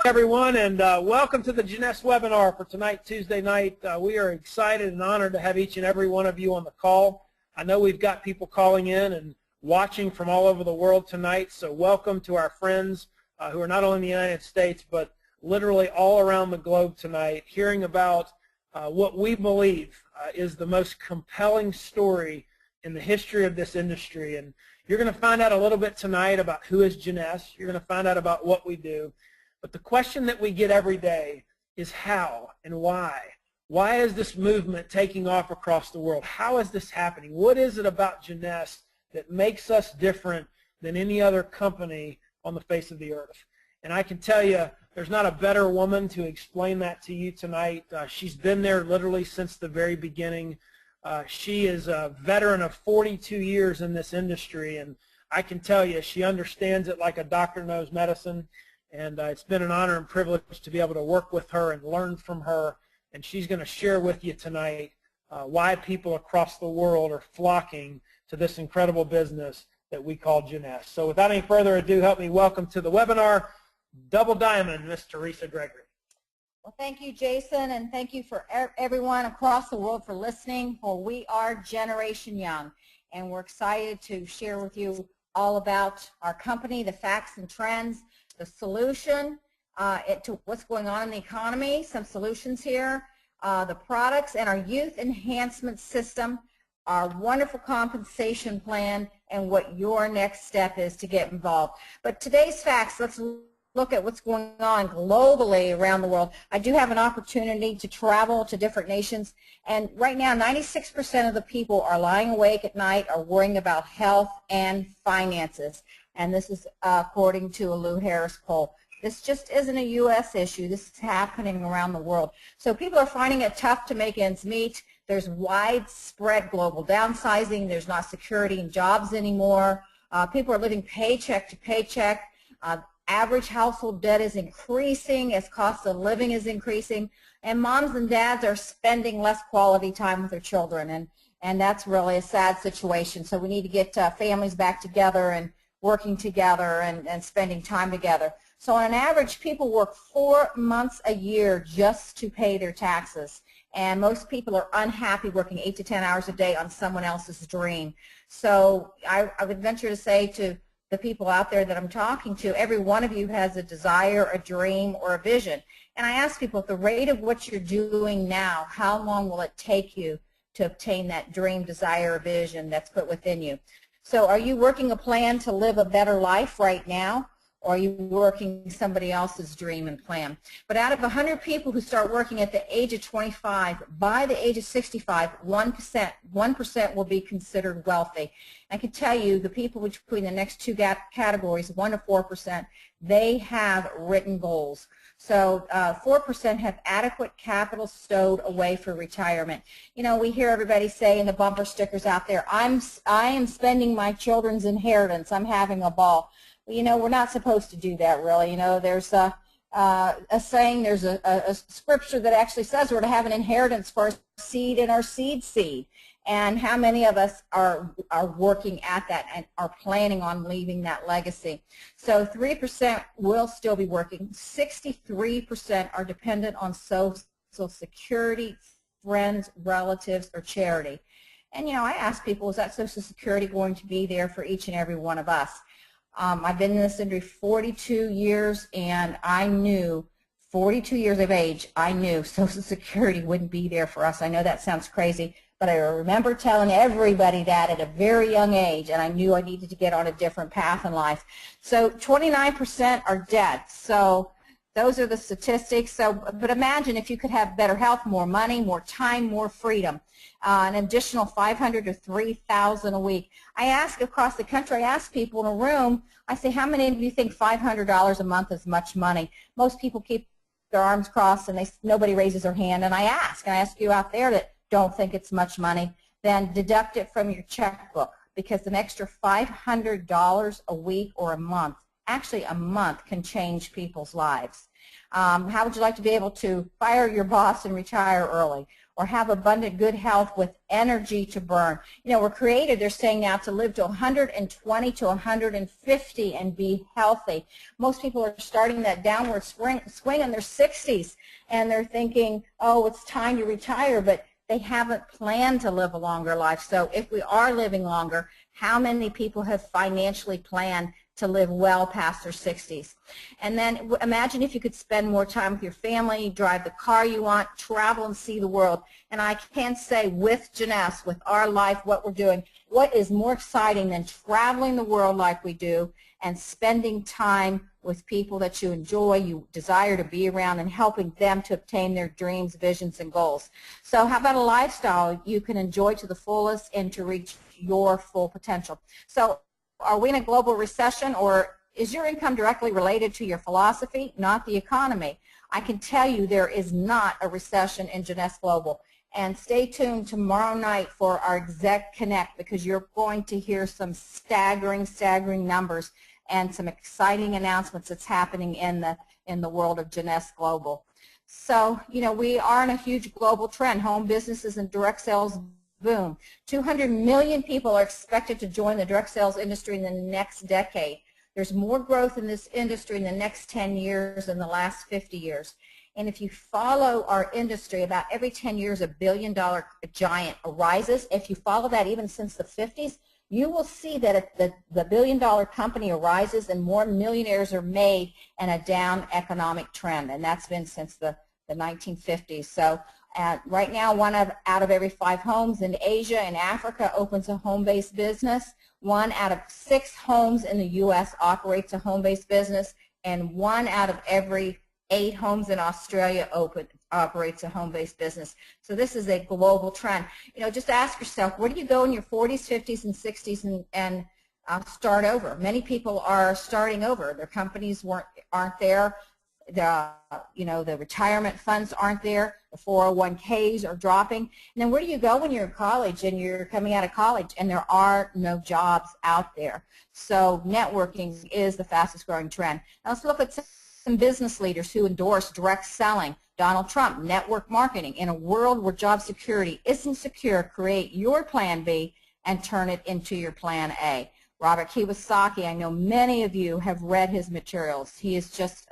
everyone, and welcome to the Jeunesse webinar for tonight, Tuesday night. We are excited and honored to have each and every one of you on the call. I know we've got people calling in and watching from all over the world tonight, so welcome to our friends who are not only in the United States, but literally all around the globe tonight, hearing about what we believe is the most compelling story in the history of this industry. And you're going to find out a little bit tonight about who is Jeunesse. You're going to find out about what we do. But the question that we get every day is how and why. Why is this movement taking off across the world? How is this happening? What is it about Jeunesse that makes us different than any other company on the face of the earth? And I can tell you, there's not a better woman to explain that to you tonight. She's been there literally since the very beginning. She is a veteran of 42 years in this industry, and I can tell you she understands it like a doctor knows medicine. And it's been an honor and privilege to be able to work with her and learn from her. And she's going to share with you tonight why people across the world are flocking to this incredible business that we call Jeunesse. So without any further ado, help me welcome to the webinar, Double Diamond, Ms. Teresa Gregory. Well, thank you, Jason, and thank you for everyone across the world for listening. For we are Generation Young, and we're excited to share with you all about our company, the facts and trends, the solution to what's going on in the economy, some solutions here, the products, and our youth enhancement system, our wonderful compensation plan, and what your next step is to get involved. But today's facts, let's look at what's going on globally around the world. I do have an opportunity to travel to different nations, and right now 96% of the people are lying awake at night, are worrying about health and finances. And this is according to a Lou Harris poll. This just isn't a U.S. issue. This is happening around the world. So people are finding it tough to make ends meet. There's widespread global downsizing. There's not security in jobs anymore. People are living paycheck to paycheck. Average household debt is increasing as cost of living is increasing. And moms and dads are spending less quality time with their children. And that's really a sad situation. So we need to get families back together and working together and spending time together. So on average, people work 4 months a year just to pay their taxes. And most people are unhappy working 8 to 10 hours a day on someone else's dream. So I would venture to say to the people out there that I'm talking to, every one of you has a desire, a dream, or a vision. And I ask people, at the rate of what you're doing now, how long will it take you to obtain that dream, desire, or vision that's put within you? So are you working a plan to live a better life right now, or are you working somebody else's dream and plan? But out of 100 people who start working at the age of 25, by the age of 65, 1% will be considered wealthy. I can tell you the people between the next two categories, 1 to 4%, they have written goals. So 4% have adequate capital stowed away for retirement. You know, we hear everybody say in the bumper stickers out there, I am spending my children's inheritance. I'm having a ball. Well, you know, we're not supposed to do that, really. You know, there's a saying, there's a scripture that actually says we're to have an inheritance for our seed and our seed seed. And how many of us are working at that and are planning on leaving that legacy? So 3% will still be working. 63% are dependent on Social Security, friends, relatives, or charity. And, you know, I ask people, is that Social Security going to be there for each and every one of us? I've been in this industry 42 years, and I knew, 42 years of age, I knew Social Security wouldn't be there for us. I know that sounds crazy, but I remember telling everybody that at a very young age, and I knew I needed to get on a different path in life. So 29% are dead. So those are the statistics. So, but imagine if you could have better health, more money, more time, more freedom, an additional $500 to $3,000 a week. I ask across the country, I ask people in a room, I say, how many of you think $500 a month is much money? Most people keep their arms crossed, and nobody raises their hand. And I ask you out there that don't think it's much money, then deduct it from your checkbook, because an extra $500 a week or a month, actually a month, can change people's lives. How would you like to be able to fire your boss and retire early? or have abundant good health with energy to burn. You know, we're created, they're saying now, to live to 120 to 150 and be healthy. Most people are starting that downward swing in their 60s, and they're thinking, oh, it's time to retire, but they haven't planned to live a longer life. So if we are living longer, how many people have financially planned to live well past their 60s? And then imagine if you could spend more time with your family, drive the car you want, travel and see the world. And I can say with Jeunesse, with our life, what we're doing, what is more exciting than traveling the world like we do and spending time with people that you enjoy, you desire to be around, and helping them to obtain their dreams, visions, and goals. So how about a lifestyle you can enjoy to the fullest and to reach your full potential? So are we in a global recession, or is your income directly related to your philosophy, not the economy? I can tell you there is not a recession in Jeunesse Global. And stay tuned tomorrow night for our Exec Connect, because you're going to hear some staggering numbers and some exciting announcements that's happening in the world of Jeunesse Global. So, you know, we are in a huge global trend. Home businesses and direct sales boom. 200 million people are expected to join the direct sales industry in the next decade. There's more growth in this industry in the next 10 years than the last 50 years. And if you follow our industry, about every 10 years a billion-dollar giant arises. If you follow that even since the 50s, you will see that the billion-dollar company arises and more millionaires are made in a down economic trend. And that's been since the 1950s. So right now, one out of every 5 homes in Asia and Africa opens a home-based business. 1 out of 6 homes in the U.S. operates a home-based business, and 1 out of every 8 homes in Australia operates a home-based business. So this is a global trend. You know, just ask yourself, where do you go in your 40s, 50s, and 60s and start over? Many people are starting over. Their companies aren't there. The retirement funds aren't there. The 401ks are dropping. And then where do you go when you're in college and you're coming out of college and there are no jobs out there? So networking is the fastest growing trend. Now let's look at some business leaders who endorse direct selling. Donald Trump, network marketing. In a world where job security isn't secure, create your plan B and turn it into your plan A. Robert Kiyosaki, I know many of you have read his materials. He is just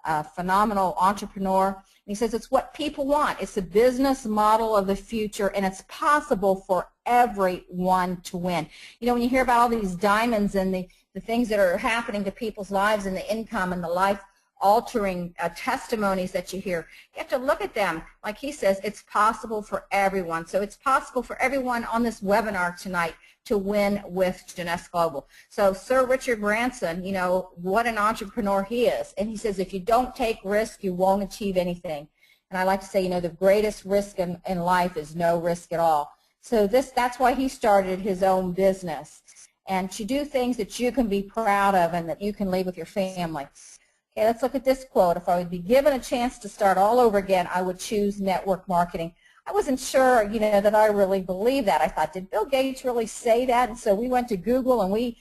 a phenomenal entrepreneur. And he says it's what people want. It's a business model of the future, and it's possible for everyone to win. You know, when you hear about all these diamonds and the things that are happening to people's lives and the income and the life-altering testimonies that you hear, you have to look at them. Like he says, it's possible for everyone. So it's possible for everyone on this webinar tonight to win with Jeunesse Global. So Sir Richard Branson, you know, what an entrepreneur he is. And he says, if you don't take risk, you won't achieve anything. And I like to say, you know, the greatest risk in life is no risk at all. So that's why he started his own business. And to do things that you can be proud of and that you can leave with your family. Okay, let's look at this quote. If I would be given a chance to start all over again, I would choose network marketing. I wasn't sure, you know, that I really believed that. I thought, did Bill Gates really say that? And so we went to Google and we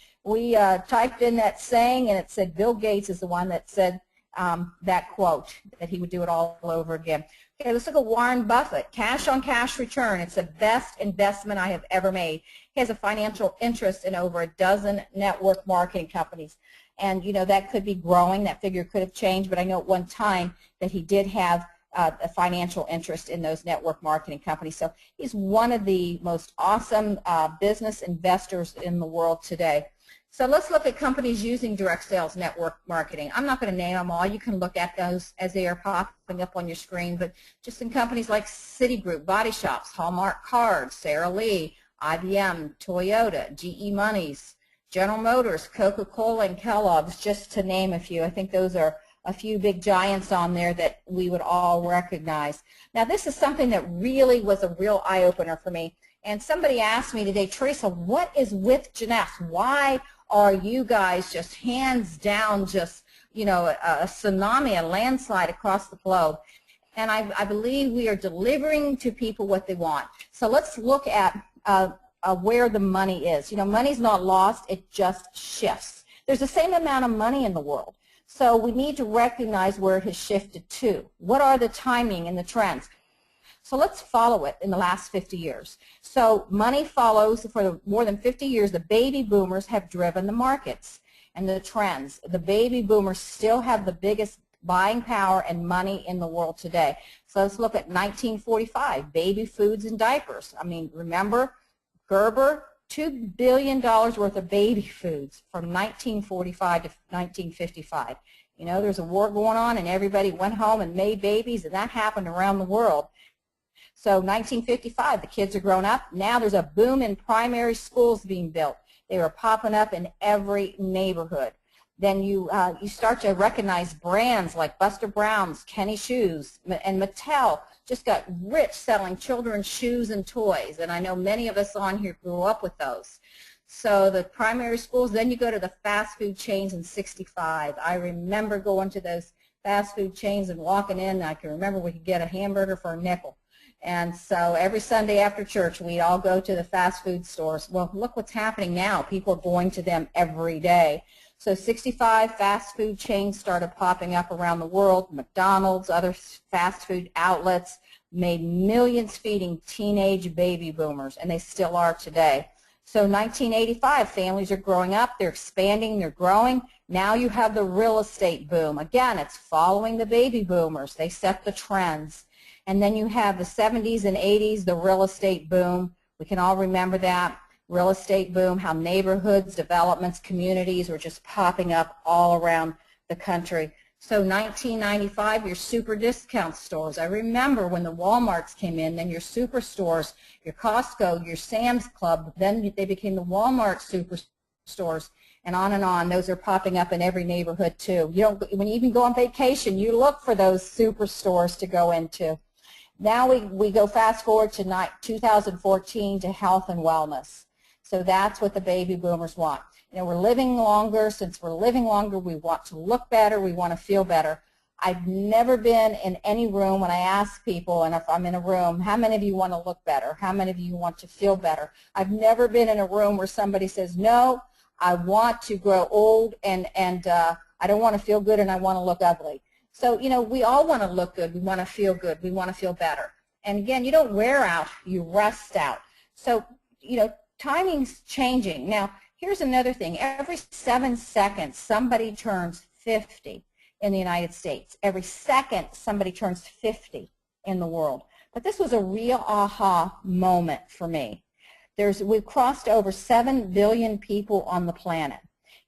typed in that saying, and it said Bill Gates is the one that said that quote, that he would do it all over again. Okay, let's look at Warren Buffett. Cash on cash return. It's the best investment I have ever made. He has a financial interest in over a dozen network marketing companies. And, you know, that could be growing. That figure could have changed, but I know at one time that he did have a financial interest in those network marketing companies. So he's one of the most awesome business investors in the world today. So let's look at companies using direct sales network marketing. I'm not going to name them all. You can look at those as they are popping up on your screen, but just in companies like Citigroup, Body Shops, Hallmark Cards, Sara Lee, IBM, Toyota, GE Monies, General Motors, Coca-Cola, and Kellogg's, just to name a few. I think those are a few big giants on there that we would all recognize. Now, this is something that really was a real eye-opener for me. And somebody asked me today, Teresa, what is with Jeunesse? Why are you guys just hands down just, you know, a tsunami, a landslide across the globe? And I believe we are delivering to people what they want. So let's look at where the money is. You know, money's not lost, it just shifts. There's the same amount of money in the world. So we need to recognize where it has shifted to. What are the timing and the trends? So let's follow it in the last 50 years. So money follows. For more than 50 years, the baby boomers have driven the markets and the trends. The baby boomers still have the biggest buying power and money in the world today. So let's look at 1945, baby foods and diapers. I mean, remember Gerber, $2 billion worth of baby foods from 1945 to 1955. You know, there's a war going on and everybody went home and made babies, and that happened around the world. So 1955, the kids are grown up. Now there's a boom in primary schools being built. They were popping up in every neighborhood. Then you start to recognize brands like Buster Brown's, Kenny Shoes, and Mattel just got rich selling children's shoes and toys. And I know many of us on here grew up with those. So the primary schools, then you go to the fast food chains in 65. I remember going to those fast food chains and walking in. I can remember we could get a hamburger for a nickel. And so every Sunday after church, we'd all go to the fast food stores. Well, look what's happening now. People are going to them every day. So 65 fast food chains started popping up around the world. McDonald's, other fast food outlets made millions feeding teenage baby boomers, and they still are today. So 1985, families are growing up, they're expanding, they're growing. Now you have the real estate boom. Again, it's following the baby boomers. They set the trends. And then you have the 70s and 80s, the real estate boom. We can all remember that. Real estate boom, how neighborhoods, developments, communities were just popping up all around the country. So 1995, your super discount stores. I remember when the Walmarts came in, then your superstores, your Costco, your Sam's Club, then they became the Walmart superstores, and on and on. Those are popping up in every neighborhood too. You don't, when you even go on vacation, you look for those superstores to go into. Now we go fast forward to 2014 to health and wellness. So that's what the baby boomers want. You know, we're living longer. Since we're living longer, we want to look better. We want to feel better. I've never been in any room when I ask people, and if I'm in a room, how many of you want to look better? How many of you want to feel better? I've never been in a room where somebody says, no, I want to grow old and I don't want to feel good and I want to look ugly. So, you know, we all want to look good. We want to feel good. We want to feel better. And again, you don't wear out, you rest out. So, you know, timing's changing. Now, here's another thing. Every 7 seconds, somebody turns 50 in the United States. Every second, somebody turns 50 in the world. But this was a real aha moment for me. We've crossed over 7 billion people on the planet.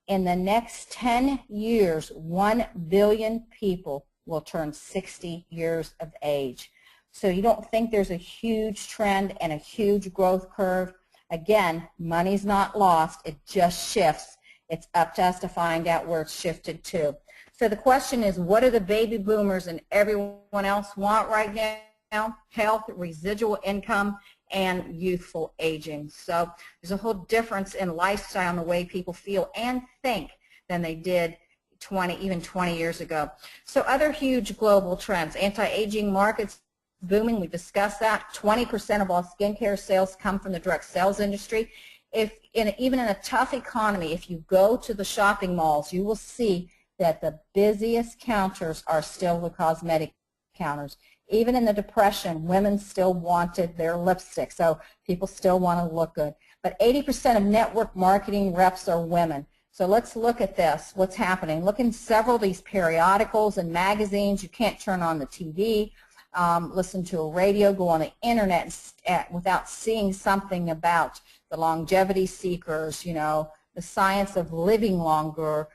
In the next 10 years, 1 billion people will turn 60 years of age. So you don't think there's a huge trend and a huge growth curve? Again, money's not lost. It just shifts. It's up to us to find out where it's shifted to. So the question is, what do the baby boomers and everyone else want right now? Health, residual income, and youthful aging. So there's a whole difference in lifestyle and the way people feel and think than they did even 20 years ago. So other huge global trends, anti-aging markets booming, we discussed that. 20% of all skincare sales come from the direct sales industry. Even in a tough economy, if you go to the shopping malls, you will see that the busiest counters are still the cosmetic counters. Even in the Depression, women still wanted their lipstick, so people still want to look good. But 80% of network marketing reps are women. So let's look at this, what's happening. Look in several of these periodicals and magazines. You can't turn on the TV, listen to a radio, go on the internet without seeing something about the longevity seekers, you know, the science of living longer,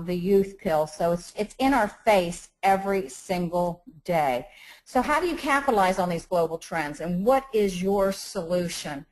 the youth pill. So it's in our face every single day. So how do you capitalize on these global trends, and what is your solution?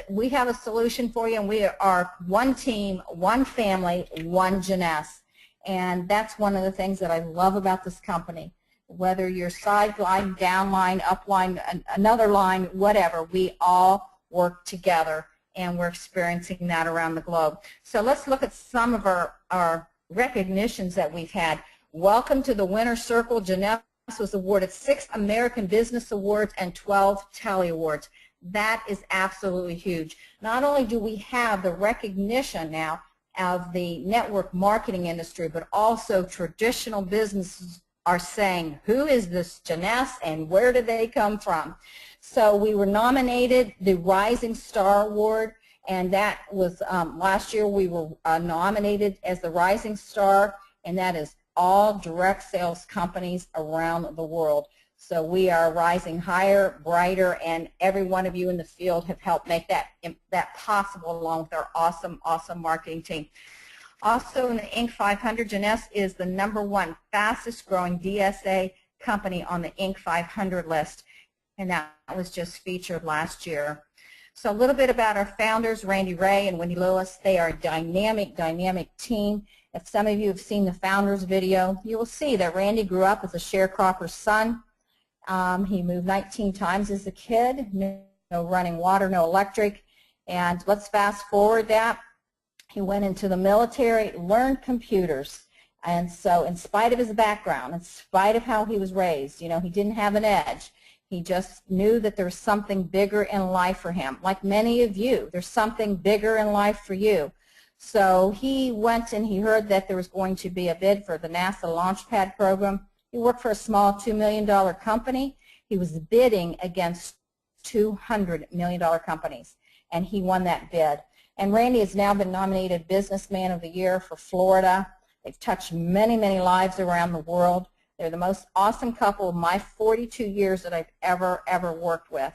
We have a solution for you, and we are one team, one family, one Jeunesse. And that's one of the things that I love about this company. Whether you're sideline, downline, upline, another line, whatever, we all work together, and we're experiencing that around the globe. So let's look at some of our recognitions that we've had. Welcome to the Winner's Circle. Jeunesse was awarded 6 American Business Awards and 12 Telly Awards. That is absolutely huge. Not only do we have the recognition now of the network marketing industry, but also traditional businesses are saying, who is this Jeunesse and where did they come from? So we were nominated the Rising Star Award, and that was last year we were nominated as the Rising Star, and that is all direct sales companies around the world. So we are rising higher, brighter, and every one of you in the field have helped make that possible, along with our awesome, awesome marketing team. Also in the Inc. 500, Jeunesse is the #1 fastest growing DSA company on the Inc. 500 list, and that was just featured last year. So a little bit about our founders, Randy Ray and Wendy Lewis. They are a dynamic, dynamic team. If some of you have seen the founders video, you will see that Randy grew up as a sharecropper's son. He moved 19 times as a kid, no running water, no electric. And let's fast forward that. He went into the military, learned computers. And so in spite of his background, in spite of how he was raised, you know, he didn't have an edge. He just knew that there was something bigger in life for him. Like many of you, there's something bigger in life for you. So he went and he heard that there was going to be a bid for the NASA Launchpad program. He worked for a small $2 million company. He was bidding against $200 million companies, and he won that bid. And Randy has now been nominated Businessman of the Year for Florida. They've touched many, many lives around the world. They're the most awesome couple of my 42 years that I've ever worked with,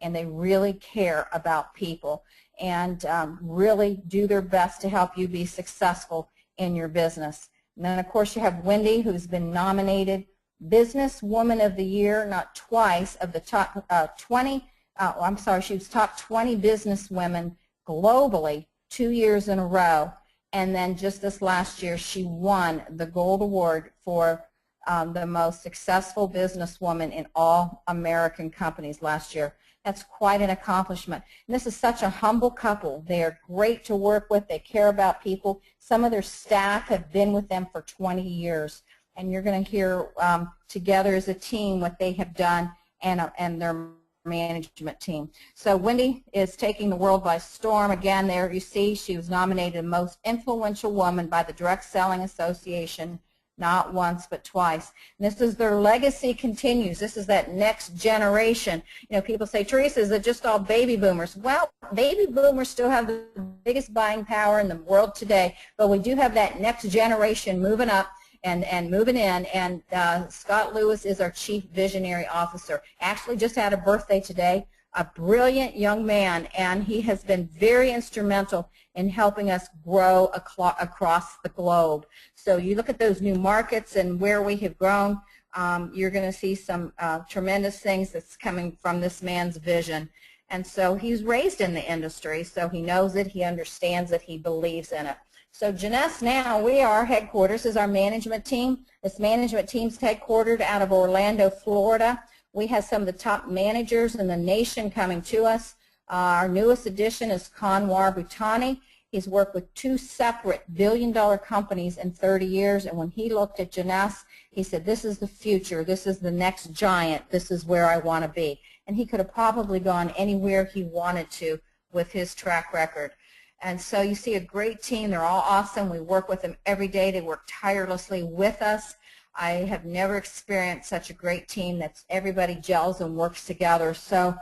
and they really care about people and really do their best to help you be successful in your business. And then, of course, you have Wendy, who's been nominated Businesswoman of the Year, not twice, of the top 20, I'm sorry, she was top 20 businesswomen globally 2 years in a row. And then just this last year, she won the Gold Award for the most successful businesswoman in all American companies last year. That's quite an accomplishment. And this is such a humble couple. They are great to work with. They care about people. Some of their staff have been with them for 20 years. And you're going to hear together as a team what they have done and their management team. So Wendy is taking the world by storm. Again, there you see she was nominated the most influential woman by the Direct Selling Association, not once but twice. And this is their legacy continues. This is that next generation. You know, people say, Teresa, is it just all baby boomers? Well, baby boomers still have the biggest buying power in the world today, but we do have that next generation moving up and moving in, and Scott Lewis is our Chief Visionary Officer. Actually just had a birthday today, a brilliant young man, and he has been very instrumental in helping us grow across the globe. So you look at those new markets and where we have grown, you're going to see some tremendous things that's coming from this man's vision. And so he's raised in the industry, so he knows it, he understands it, he believes in it. So Jeunesse now, we are headquarters, is our management team. This management team's headquartered out of Orlando, Florida. We have some of the top managers in the nation coming to us. Our newest addition is Kanwar Bhutani. He's worked with 2 separate billion-dollar companies in 30 years, and when he looked at Jeunesse, he said, this is the future, this is the next giant, this is where I want to be. And he could have probably gone anywhere he wanted to with his track record. And so you see a great team. They're all awesome. We work with them every day. They work tirelessly with us. I have never experienced such a great team that's everybody gels and works together. So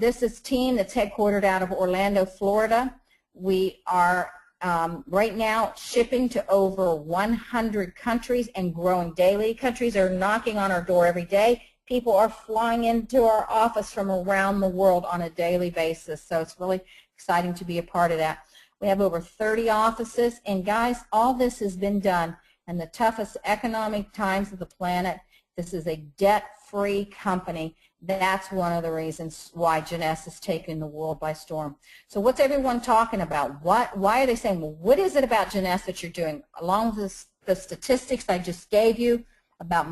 this is a team that's headquartered out of Orlando, Florida. We are right now shipping to over 100 countries and growing daily. Countries are knocking on our door every day. People are flying into our office from around the world on a daily basis. So it's really exciting to be a part of that. We have over 30 offices, and guys, all this has been done in the toughest economic times of the planet. This is a debt-free company. That's one of the reasons why Jeunesse is taking the world by storm. So what's everyone talking about? Why are they saying, well, what is it about Jeunesse that you're doing? Along with the statistics I just gave you about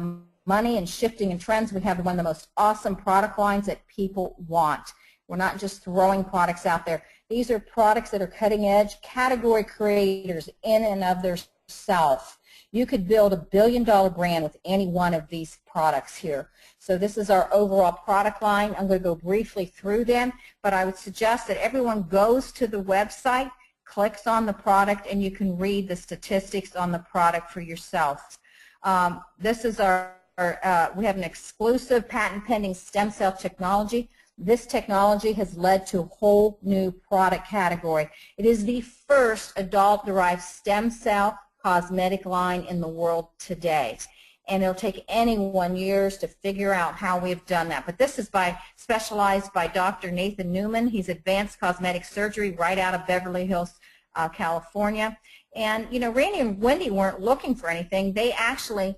money and shifting and trends, we have one of the most awesome product lines that people want. We're not just throwing products out there. These are products that are cutting edge, category creators in and of themselves. You could build a billion-dollar brand with any one of these products here. So this is our overall product line. I'm going to go briefly through them, but I would suggest that everyone goes to the website, clicks on the product, and you can read the statistics on the product for yourself. This is we have an exclusive patent pending stem cell technology. This technology has led to a whole new product category. It is the first adult-derived stem cell cosmetic line in the world today. And it'll take anyone years to figure out how we've done that. But this is specialized by Dr. Nathan Newman. He's advanced cosmetic surgery right out of Beverly Hills, California. And, you know, Randy and Wendy weren't looking for anything. They actually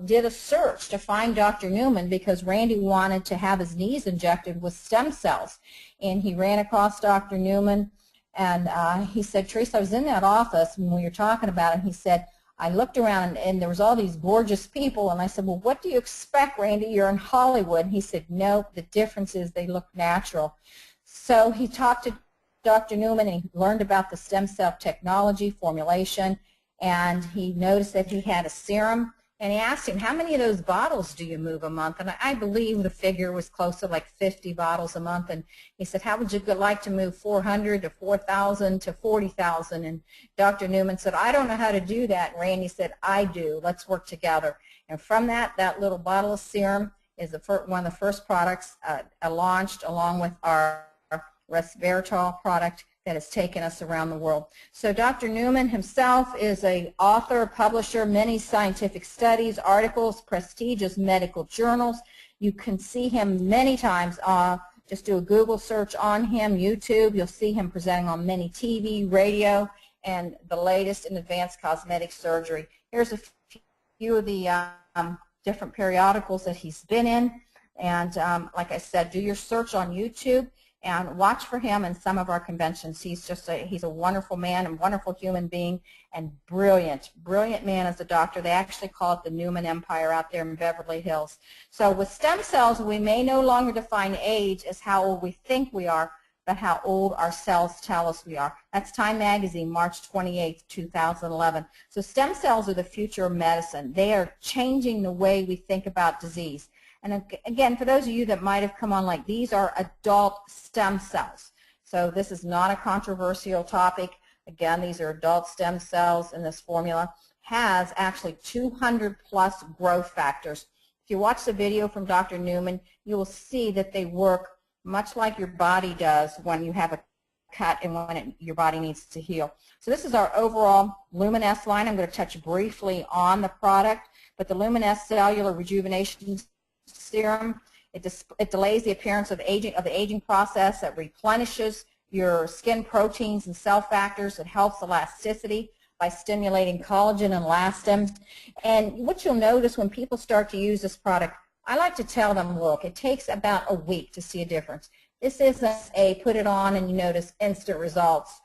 did a search to find Dr. Newman because Randy wanted to have his knees injected with stem cells. And he ran across Dr. Newman, and he said, Teresa, I was in that office when we were talking about it. He said, I looked around, and there was all these gorgeous people, and I said, well, what do you expect, Randy? You're in Hollywood. And he said, no, the difference is they look natural. So he talked to Dr. Newman, and he learned about the stem cell technology formulation, and he noticed that he had a serum. And he asked him, how many of those bottles do you move a month? And I believe the figure was close to like 50 bottles a month. And he said, how would you like to move 400 to 4,000 to 40,000? And Dr. Newman said, I don't know how to do that. And Randy said, I do. Let's work together. And from that little bottle of serum is one of the first products launched along with our resveratrol product that has taken us around the world. So Dr. Newman himself is an author, publisher, many scientific studies, articles, prestigious medical journals. You can see him many times. Just do a Google search on him, YouTube. You'll see him presenting on many TV, radio, and the latest in advanced cosmetic surgery. Here's a few of the different periodicals that he's been in. And like I said, do your search on YouTube and watch for him in some of our conventions. He's a wonderful man and wonderful human being, and brilliant man as a doctor. They actually call it the Newman Empire out there in Beverly Hills. So with stem cells, we may no longer define age as how old we think we are, but how old our cells tell us we are. That's Time Magazine, March 28, 2011. So stem cells are the future of medicine. They are changing the way we think about disease. And again, for those of you that might have come on like, these are adult stem cells. So this is not a controversial topic. Again, these are adult stem cells, and this formula has actually 200 plus growth factors. If you watch the video from Dr. Newman, you will see that they work much like your body does when you have a cut and when your body needs to heal. So this is our overall Luminesce line. I'm going to touch briefly on the product, but the Luminesce Cellular Rejuvenation Serum, it delays the appearance of the aging process. It replenishes your skin proteins and cell factors. It helps elasticity by stimulating collagen and elastin. And what you'll notice when people start to use this product, I like to tell them, look, it takes about a week to see a difference. This isn't a put it on and you notice instant results.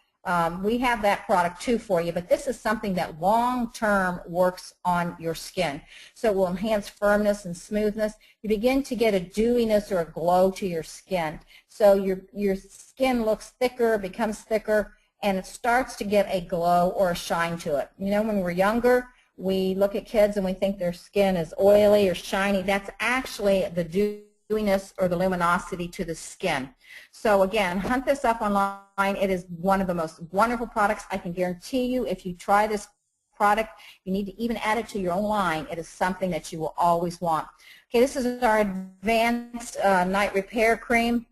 We have that product too for you, but this is something that long-term works on your skin. So it will enhance firmness and smoothness. You begin to get a dewiness or a glow to your skin. So your skin looks thicker, becomes thicker, and it starts to get a glow or a shine to it. You know, when we're younger, we look at kids and we think their skin is oily or shiny. That's actually the dewiness or the luminosity to the skin. So again, hunt this up online. It is one of the most wonderful products. I can guarantee you if you try this product, you need to even add it to your own line. It is something that you will always want. Okay, this is our advanced night repair cream.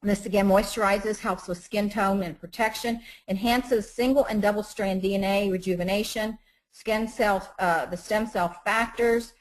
This again moisturizes, helps with skin tone and protection, enhances single and double strand DNA rejuvenation, the stem cell factors.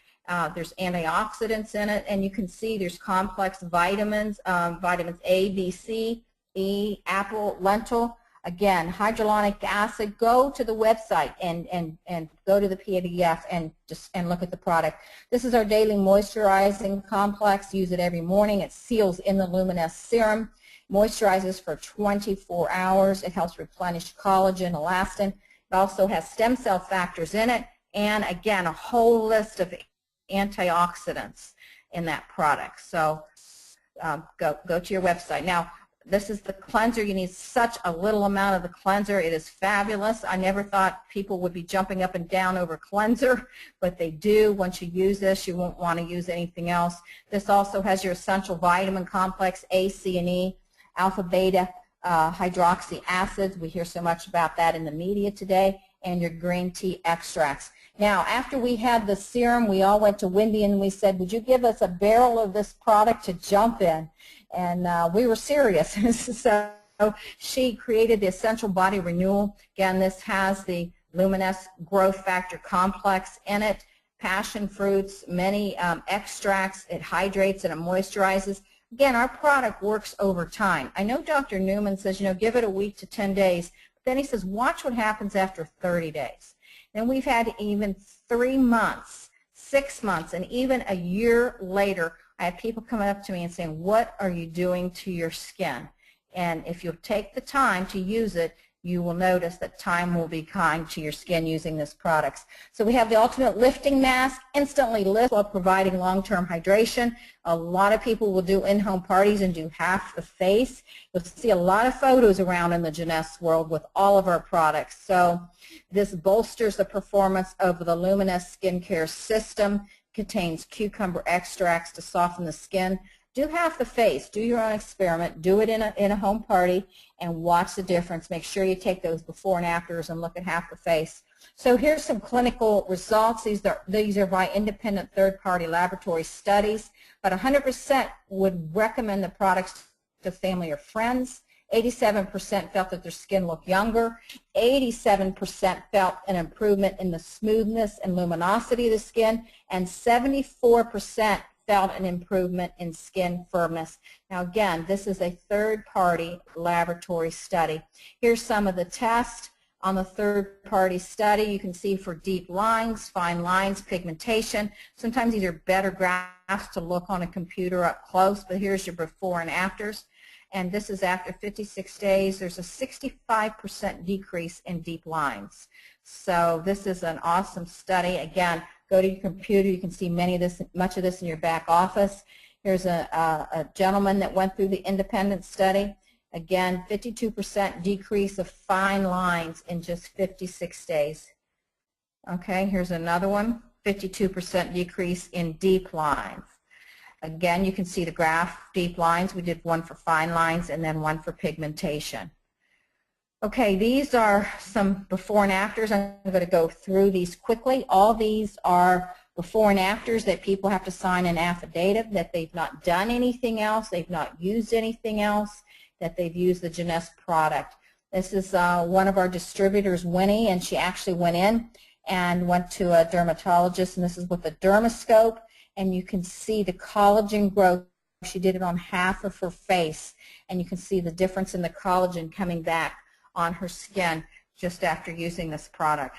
There's antioxidants in it, and you can see there's complex vitamins, vitamins A, B, C, E, apple, lentil. Again, hyaluronic acid. Go to the website and go to the PDF and look at the product. This is our daily moisturizing complex. Use it every morning. It seals in the Luminesce serum. Moisturizes for 24 hours. It helps replenish collagen, elastin. It also has stem cell factors in it, and again, a whole list of antioxidants in that product. So go to your website. Now, this is the cleanser. You need such a little amount of the cleanser. It is fabulous. I never thought people would be jumping up and down over cleanser, but they do. Once you use this, you won't want to use anything else. This also has your essential vitamin complex, A, C, and E, alpha, beta, hydroxy acids. We hear so much about that in the media today. and your green tea extracts. Now, after we had the serum, we all went to Wendy and we said, would you give us a barrel of this product to jump in? And we were serious. So she created the Essential Body Renewal. Again, this has the Luminous Growth Factor Complex in it, passion fruits, many extracts. It hydrates and it moisturizes. Again, our product works over time. I know Dr. Newman says, you know, give it a week to 10 days. But then he says, watch what happens after 30 days. And we've had even 3 months, 6 months, and even a year later, I have people coming up to me and saying, what are you doing to your skin? And if you'll take the time to use it, you will notice that time will be kind to your skin using this product. So we have the Ultimate Lifting Mask, instantly lifts while providing long-term hydration. A lot of people will do in-home parties and do half the face. You'll see a lot of photos around in the Jeunesse world with all of our products. So this bolsters the performance of the Luminous Skincare System, contains cucumber extracts to soften the skin. Do half the face. Do your own experiment. Do it in a home party and watch the difference. Make sure you take those before and afters and look at half the face. So here's some clinical results. These are by independent third-party laboratory studies, but 100% would recommend the products to family or friends. 87% felt that their skin looked younger. 87% felt an improvement in the smoothness and luminosity of the skin, and 74% felt an improvement in skin firmness. Now again, this is a third-party laboratory study. Here's some of the tests on the third-party study. You can see for deep lines, fine lines, pigmentation. Sometimes these are better graphs to look on a computer up close, but here's your before and afters. And this is after 56 days. There's a 65% decrease in deep lines. So this is an awesome study. Again, go to your computer. You can see much of this in your back office. Here's a gentleman that went through the independent study. Again, 52% decrease of fine lines in just 56 days. Okay, here's another one, 52% decrease in deep lines. Again, you can see the graph, deep lines. We did one for fine lines and then one for pigmentation. Okay, these are some before and afters. I'm going to go through these quickly. All these are before and afters that people have to sign an affidavit that they've not done anything else, they've not used anything else, that they've used the Jeunesse product. This is one of our distributors, Winnie, and she actually went in and went to a dermatologist, and this is with a dermoscope, and you can see the collagen growth. She did it on half of her face, and you can see the difference in the collagen coming back on her skin just after using this product.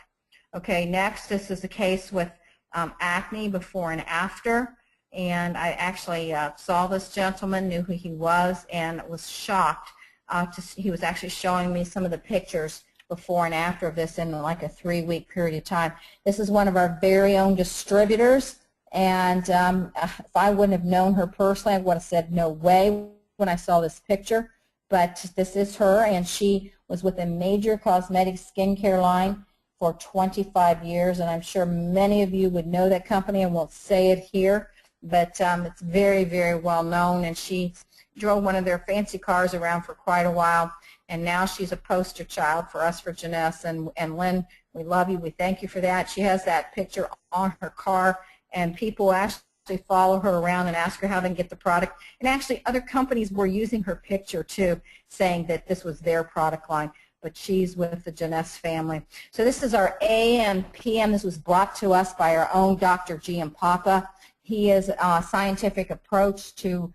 Okay, next, this is a case with acne before and after, and I actually saw this gentleman, knew who he was, and was shocked. He was actually showing me some of the pictures before and after of this in like a 3-week period of time. This is one of our very own distributors, and if I wouldn't have known her personally, I would have said no way when I saw this picture, but this is her, and she was with a major cosmetic skincare line for 25 years, and I'm sure many of you would know that company. I won't say it here, but it's very, very well known, and she drove one of their fancy cars around for quite a while, and now she's a poster child for us for Jeunesse, and Lynn, we love you. We thank you for that. She has that picture on her car, and people actually follow her around and ask her how they can get the product. And actually other companies were using her picture too, saying that this was their product line, but she's with the Jeunesse family. So this is our AM PM. This was brought to us by our own Dr. Giampapa. He is a scientific approach to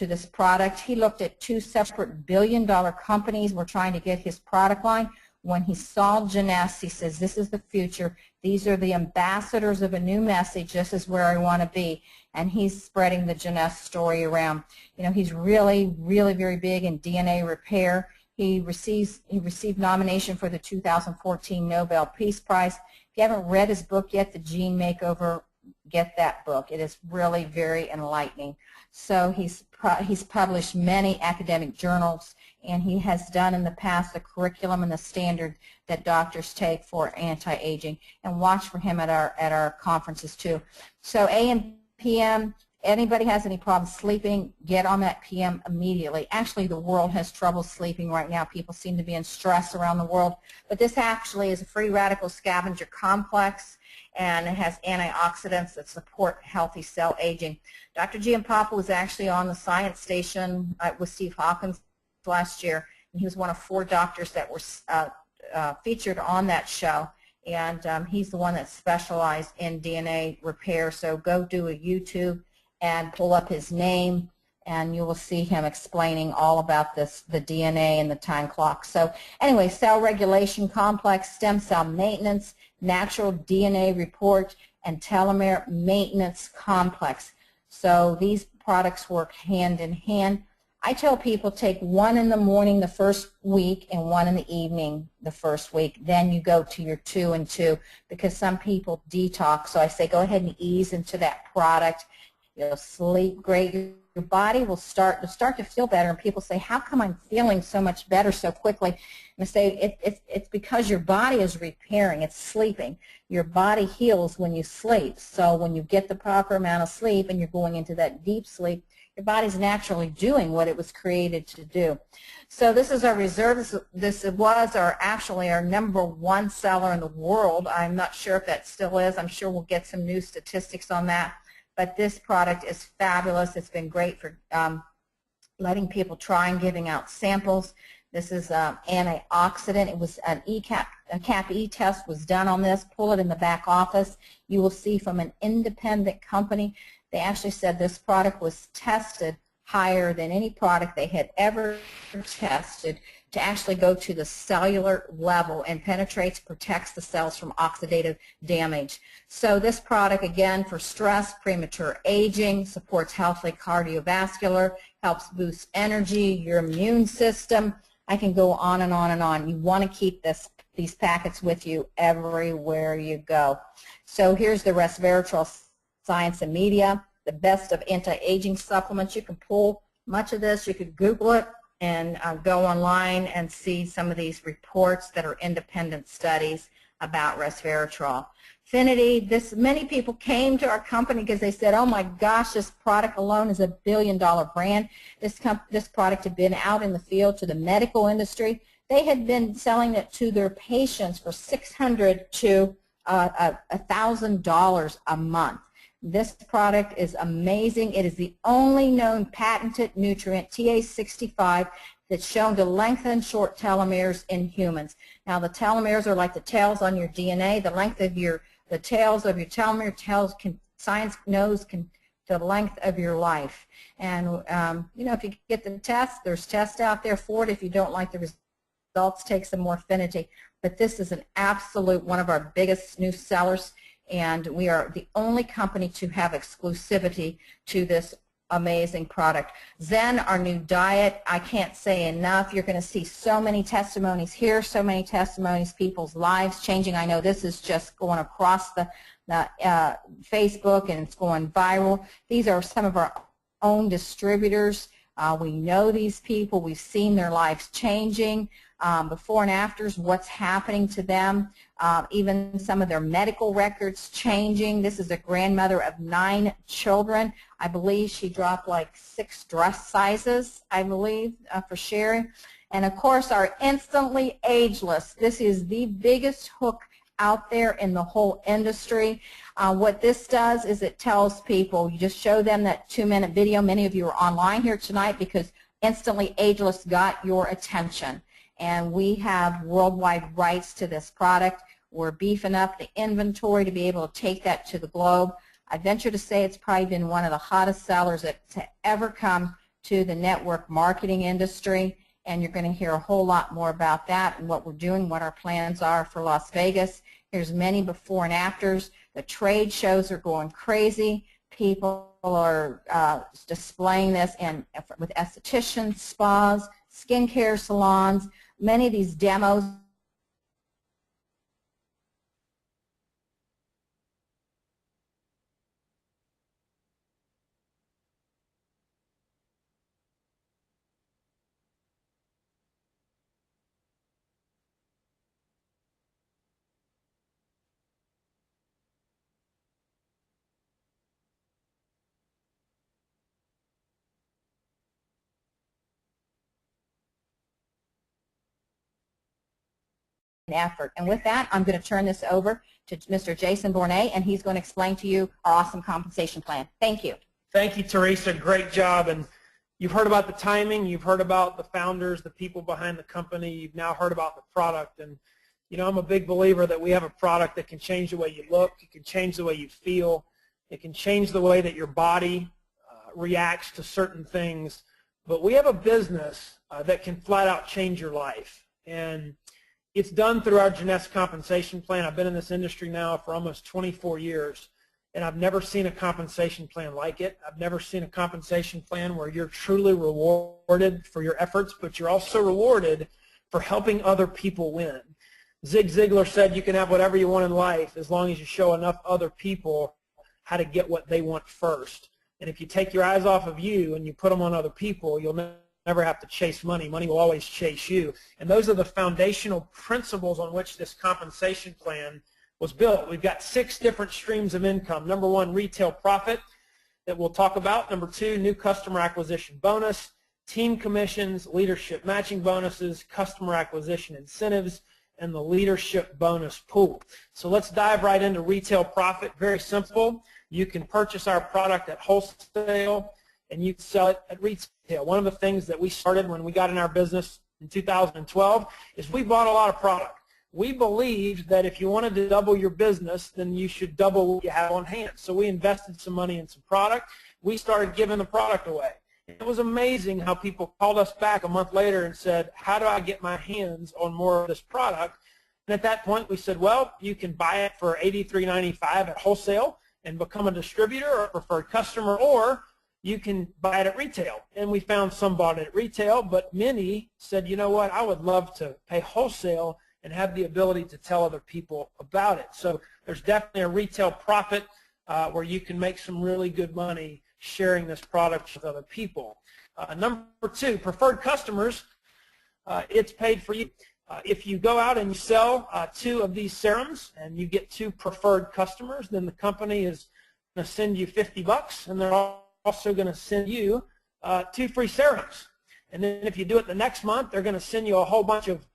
this product. He looked at 2 separate billion-dollar companies were trying to get his product line. When he saw Jeunesse, he says, this is the future. These are the ambassadors of a new message. This is where I want to be. And he's spreading the Jeunesse story around. You know, he's really, really very big in DNA repair. He received nomination for the 2014 Nobel Peace Prize. If you haven't read his book yet, The Gene Makeover, get that book. It is really very enlightening. So he's published many academic journals, and he has done in the past the curriculum and the standard that doctors take for anti-aging. And watch for him at our conferences too. So AM PM, Anybody has any problems sleeping, get on that PM immediately. Actually, the world has trouble sleeping right now. People seem to be in stress around the world. But this actually is a free radical scavenger complex, and it has antioxidants that support healthy cell aging. Dr. Giampapa was actually on the science station with Steve Hawkins last year, and he was one of 4 doctors that were featured on that show. And he's the one that specialized in DNA repair. So go do a YouTube and pull up his name, and you will see him explaining all about this, the DNA and the time clock. So anyway, cell regulation complex, stem cell maintenance, natural DNA report, and telomere maintenance complex. So these products work hand in hand. I tell people take one in the morning the first week and one in the evening the first week. Then you go to your 2 and 2, because some people detox. So I say go ahead and ease into that product. You'll sleep great. Your body will start to feel better. And people say, how come I'm feeling so much better so quickly? And I say it's because your body is repairing. It's sleeping. Your body heals when you sleep. So when you get the proper amount of sleep and you're going into that deep sleep, your body's naturally doing what it was created to do. So this is our reserve. This was actually our #1 seller in the world. I'm not sure if that still is. I'm sure we'll get some new statistics on that. But this product is fabulous. It's been great for letting people try and giving out samples. This is antioxidant. It was a CAP-E test was done on this. Pull it in the back office. You will see from an independent company. They actually said this product was tested higher than any product they had ever tested to actually go to the cellular level and penetrates, protects the cells from oxidative damage. So this product, again, for stress, premature aging, supports healthy cardiovascular, helps boost energy, your immune system. I can go on and on and on. You want to keep these packets with you everywhere you go. So here's the resveratrol science and media, the best of anti-aging supplements. You can pull much of this. You could Google it and go online and see some of these reports that are independent studies about resveratrol. Finity, many people came to our company because they said, oh my gosh, this product alone is $1 billion brand. This product had been out in the field to the medical industry. They had been selling it to their patients for $600 to $1,000 a month. This product is amazing. It is the only known patented nutrient, TA65, that's shown to lengthen short telomeres in humans. Now, the telomeres are like the tails on your DNA. The length of the tails of your telomere science knows the length of your life. And you know, if you get the test, there's tests out there for it. If you don't like the results, take some more Finity. But this is an absolute one of our biggest new sellers. And we are the only company to have exclusivity to this amazing product. Zen, our new diet, I can't say enough. You're going to see so many testimonies here, so many testimonies, people's lives changing. I know this is just going across the Facebook, and it's going viral. These are some of our own distributors. We know these people. We've seen their lives changing. Before and afters, what's happening to them, even some of their medical records changing. This is a grandmother of 9 children. I believe she dropped like 6 dress sizes, I believe, for sharing. And of course, our instantly ageless. This is the biggest hook out there in the whole industry. What this does is it tells people, you just show them that 2-minute video. Many of you are online here tonight because Instantly Ageless got your attention. And we have worldwide rights to this product. We're beefing up the inventory to be able to take that to the globe. I venture to say it's probably been one of the hottest sellers that's ever come to the network marketing industry, and you're going to hear a whole lot more about that and what we're doing, what our plans are for Las Vegas. Here's many before and afters. The trade shows are going crazy. People are displaying this with estheticians, spas, skincare salons. Many of these demos effort. And with that, I'm going to turn this over to Mr. Jason Bournet, and he's going to explain to you our awesome compensation plan. Thank you. Thank you, Teresa. Great job. And you've heard about the timing. You've heard about the founders, the people behind the company. You've now heard about the product. And, you know, I'm a big believer that we have a product that can change the way you look. It can change the way you feel. It can change the way that your body reacts to certain things. But we have a business that can flat out change your life. And it's done through our Jeunesse compensation plan. I've been in this industry now for almost 24 years, and I've never seen a compensation plan like it. I've never seen a compensation plan where you're truly rewarded for your efforts, but you're also rewarded for helping other people win. Zig Ziglar said you can have whatever you want in life as long as you show enough other people how to get what they want first. And if you take your eyes off of you and you put them on other people, you'll never have to chase money. Money will always chase you. And those are the foundational principles on which this compensation plan was built. We've got 6 different streams of income. Number 1, retail profit that we'll talk about. Number 2, new customer acquisition bonus, team commissions, leadership matching bonuses, customer acquisition incentives, and the leadership bonus pool. So let's dive right into retail profit. Very simple. You can purchase our product at wholesale, and you can sell it at retail. One of the things that we started when we got in our business in 2012 is we bought a lot of product. We believed that if you wanted to double your business, then you should double what you have on hand. So we invested some money in some product. We started giving the product away. It was amazing how people called us back a month later and said, how do I get my hands on more of this product? And at that point we said, well, you can buy it for $83.95 at wholesale and become a distributor or a preferred customer, or you can buy it at retail. And we found some bought it at retail, but many said, you know what, I would love to pay wholesale and have the ability to tell other people about it. So there's definitely a retail profit where you can make some really good money sharing this product with other people. Number 2, preferred customers, it's paid for you. If you go out and you sell 2 of these serums and you get 2 preferred customers, then the company is going to send you $50, and they're also going to send you 2 free serums. And then if you do it the next month, they're going to send you a whole bunch of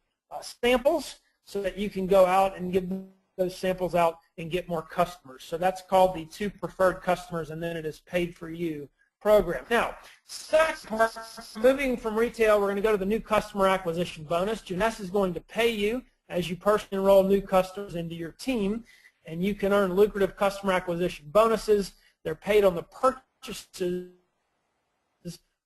samples so that you can go out and give those samples out and get more customers. So that's called the 2 preferred customers, and then it is paid for you program. Now, second part, moving from retail, we're going to go to the new customer acquisition bonus. Jeunesse is going to pay you as you personally enroll new customers into your team, and you can earn lucrative customer acquisition bonuses. They're paid on the purchases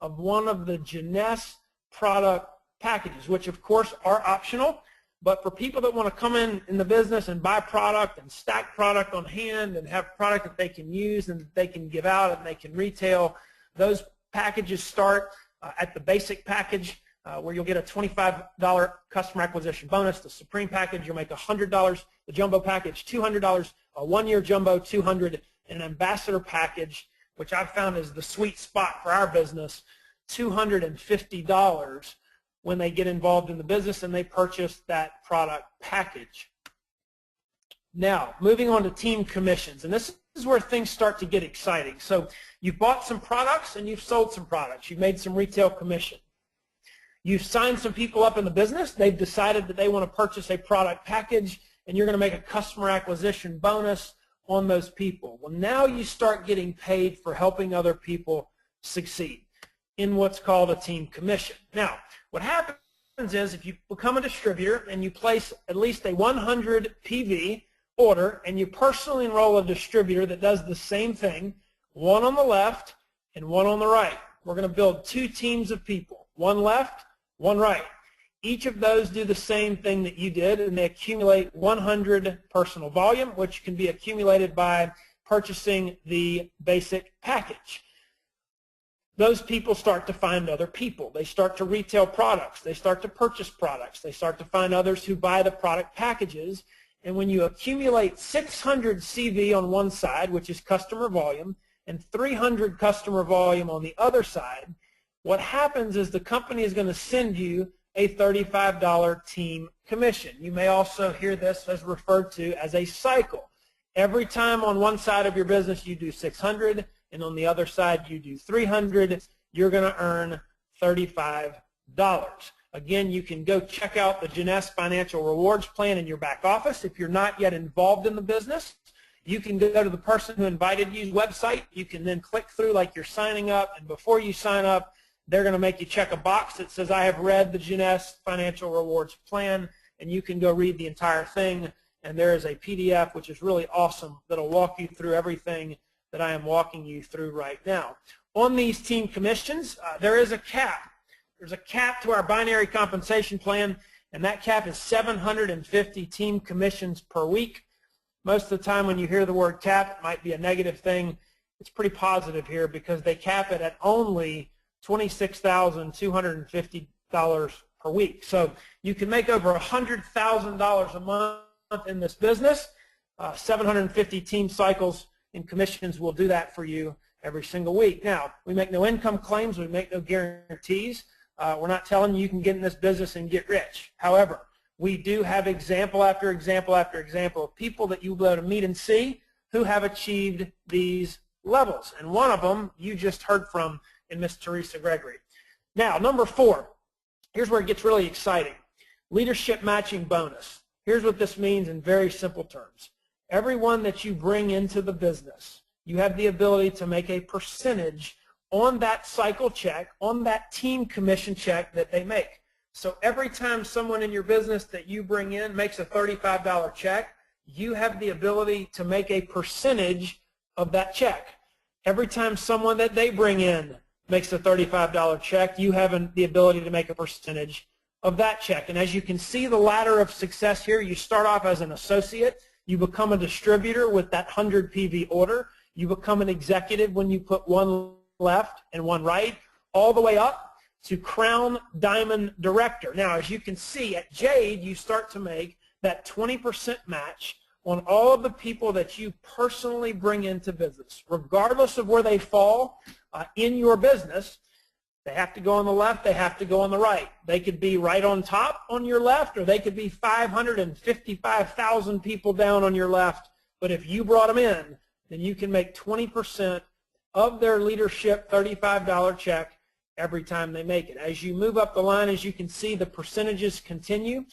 of one of the Jeunesse product packages, which of course are optional. But for people that want to come in the business and buy product and stack product on hand and have product that they can use and that they can give out and they can retail, those packages start at the basic package where you'll get a $25 customer acquisition bonus. The Supreme package, you'll make $100. The Jumbo package, $200. A 1-year Jumbo, $200. And an Ambassador package, which I've found is the sweet spot for our business, $250. When they get involved in the business and they purchase that product package. Now, moving on to team commissions, and this is where things start to get exciting. So you've bought some products and you've sold some products. You've made some retail commission. You've signed some people up in the business. They've decided that they want to purchase a product package, and you're going to make a customer acquisition bonus on those people. Well, now you start getting paid for helping other people succeed in what's called a team commission. Now, what happens is if you become a distributor and you place at least a 100 PV order and you personally enroll a distributor that does the same thing, one on the left and one on the right. We're going to build 2 teams of people, one left, one right. Each of those do the same thing that you did, and they accumulate 100 personal volume, which can be accumulated by purchasing the basic package. Those people start to find other people. They start to retail products. They start to purchase products. They start to find others who buy the product packages. And when you accumulate 600 CV on one side, which is customer volume, and 300 customer volume on the other side, what happens is the company is going to send you a $35 team commission. You may also hear this as referred to as a cycle. Every time on one side of your business you do 600, and on the other side you do 300, you're going to earn $35. Again, you can go check out the Jeunesse Financial Rewards Plan in your back office. If you're not yet involved in the business, you can go to the person who invited you's website. You can then click through like you're signing up, and before you sign up, they're going to make you check a box that says, I have read the Jeunesse Financial Rewards Plan, and you can go read the entire thing. And there is a PDF, which is really awesome, that will walk you through everything that I am walking you through right now. On these team commissions, there is a cap. There's a cap to our binary compensation plan, and that cap is 750 team commissions per week. Most of the time when you hear the word cap, it might be a negative thing. It's pretty positive here because they cap it at only $26,250 per week. So you can make over $100,000 a month in this business. 750 team cycles in commissions will do that for you every single week. Now, we make no income claims. We make no guarantees. We're not telling you can get in this business and get rich. However, we do have example after example after example of people that you'll be able to meet and see who have achieved these levels. And one of them you just heard from in Miss Teresa Gregory. Now, number 4, here's where it gets really exciting. Leadership matching bonus. Here's what this means in very simple terms. Everyone that you bring into the business, you have the ability to make a percentage on that cycle check, on that team commission check that they make. So every time someone in your business that you bring in makes a $35 check, you have the ability to make a percentage of that check. Every time someone that they bring in makes a $35 check, you have the ability to make a percentage of that check. And as you can see the ladder of success here, you start off as an associate, you become a distributor with that 100 PV order, you become an executive when you put one left and one right, all the way up to Crown Diamond Director. Now, as you can see, at Jade, you start to make that 20% match on all of the people that you personally bring into business. Regardless of where they fall in your business, they have to go on the left, they have to go on the right. They could be right on top on your left, or they could be 555,000 people down on your left. But if you brought them in, then you can make 20% of their leadership $35 check every time they make it. As you move up the line, as you can see, the percentages continue.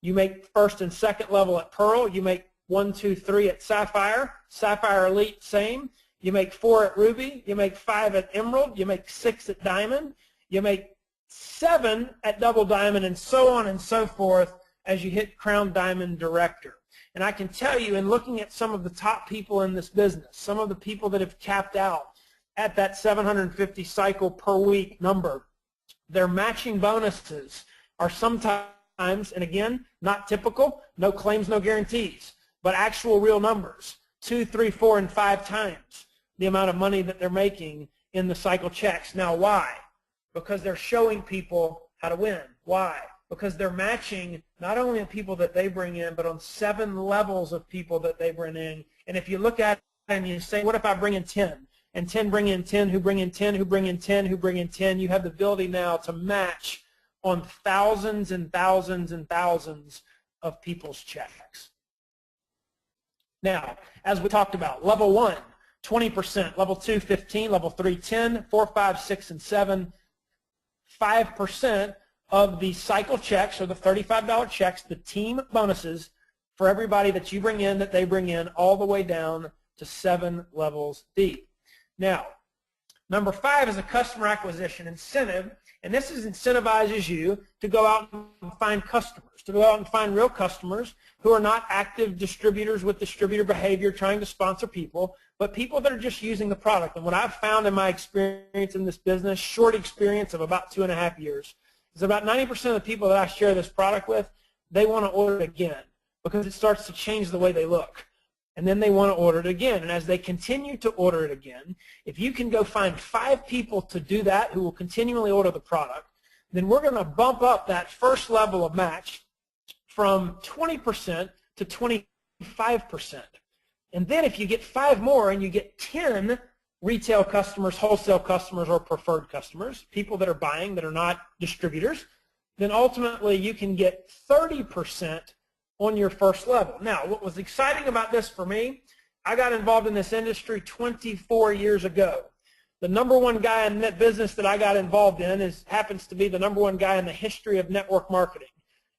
You make first and second level at Pearl. You make 1, 2, 3 at Sapphire. Sapphire Elite, same. You make 4 at Ruby. You make 5 at Emerald. You make 6 at Diamond. You make 7 at Double Diamond, and so on and so forth as you hit Crown Diamond Director. And I can tell you, in looking at some of the top people in this business, some of the people that have capped out at that 750 cycle per week number, their matching bonuses are sometimes, and again, not typical, no claims, no guarantees, but actual real numbers, 2, 3, 4, and 5 times the amount of money that they're making in the cycle checks. Now, why? Because they're showing people how to win. Why? Because they're matching not only the people that they bring in, but on 7 levels of people that they bring in. And if you look at it and you say, what if I bring in 10? And 10 bring in 10, who bring in 10, who bring in 10, who bring in 10. You have the ability now to match on thousands and thousands and thousands of people's checks. Now, as we talked about, level 1, 20%, level 2, 15, level 3, 10, 4, 5, 6, and 7, 5% of the cycle checks, or the $35 checks, the team bonuses for everybody that you bring in, that they bring in, all the way down to 7 levels deep. Now, number 5 is a customer acquisition incentive, and this incentivizes you to go out and find customers, to go out and find real customers who are not active distributors with distributor behavior trying to sponsor people, but people that are just using the product. And what I've found in my experience in this business, short experience of about 2.5 years, is about 90% of the people that I share this product with, they want to order it again because it starts to change the way they look. And then they want to order it again. And as they continue to order it again, if you can go find 5 people to do that who will continually order the product, then we're going to bump up that first level of match from 20% to 25%. And then if you get 5 more and you get 10 retail customers, wholesale customers, or preferred customers, people that are buying that are not distributors, then ultimately you can get 30% on your first level. Now, what was exciting about this for me, I got involved in this industry 24 years ago. The number one guy in that business that I got involved in happens to be the number one guy in the history of network marketing.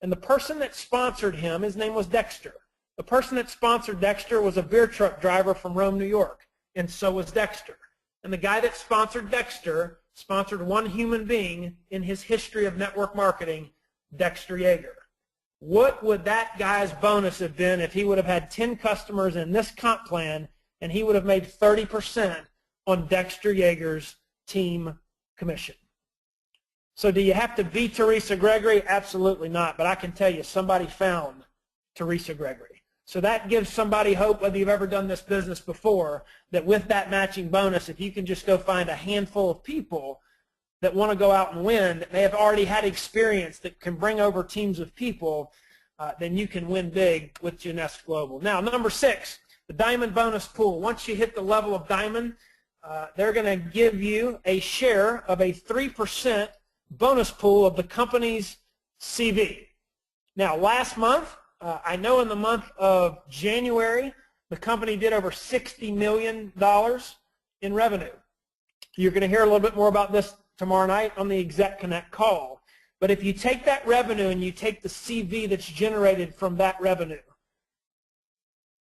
And the person that sponsored him, his name was Dexter. The person that sponsored Dexter was a beer truck driver from Rome, New York, and so was Dexter. And the guy that sponsored Dexter sponsored one human being in his history of network marketing, Dexter Yeager. What would that guy's bonus have been if he would have had 10 customers in this comp plan and he would have made 30% on Dexter Yeager's team commission? So do you have to be Teresa Gregory? Absolutely not. But I can tell you somebody found Teresa Gregory. So that gives somebody hope, whether you've ever done this business before, that with that matching bonus, if you can just go find a handful of people that want to go out and win, that may have already had experience that can bring over teams of people, then you can win big with Jeunesse Global. Now, number 6, the diamond bonus pool. Once you hit the level of diamond, they're going to give you a share of a 3% bonus pool of the company's CV. Now, last month, I know in the month of January, the company did over $60 million in revenue. You're going to hear a little bit more about this tomorrow night on the Exec Connect call. But if you take that revenue and you take the CV that's generated from that revenue,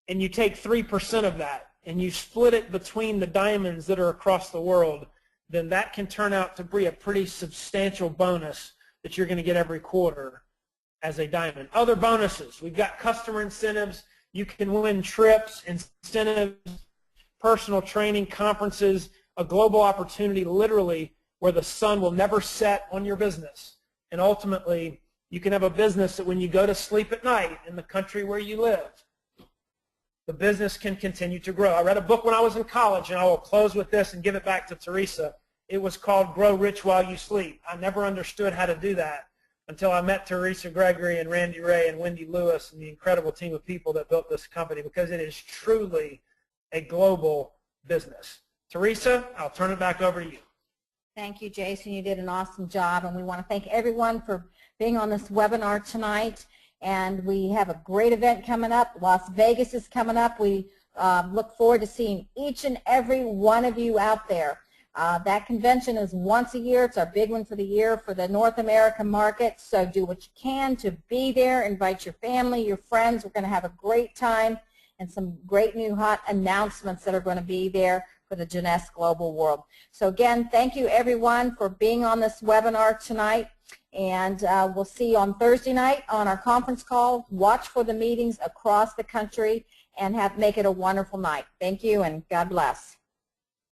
and you take 3% of that, and you split it between the diamonds that are across the world, then that can turn out to be a pretty substantial bonus that you're going to get every quarter as a diamond. Other bonuses, we've got customer incentives. You can win trips, incentives, personal training, conferences, a global opportunity literally where the sun will never set on your business. And ultimately, you can have a business that when you go to sleep at night in the country where you live, the business can continue to grow. I read a book when I was in college, and I will close with this and give it back to Teresa. It was called Grow Rich While You Sleep. I never understood how to do that until I met Teresa Gregory and Randy Ray and Wendy Lewis and the incredible team of people that built this company, because it is truly a global business. Teresa, I'll turn it back over to you. Thank you, Jason. You did an awesome job, and we want to thank everyone for being on this webinar tonight. And we have a great event coming up. Las Vegas is coming up. We look forward to seeing each and every one of you out there. That convention is once a year. It's our big one for the year for the North American market. So do what you can to be there. Invite your family, your friends. We're going to have a great time and some great new hot announcements that are going to be there for the Jeunesse Global world. So again, thank you everyone for being on this webinar tonight. And we'll see you on Thursday night on our conference call. Watch for the meetings across the country and make it a wonderful night. Thank you and God bless.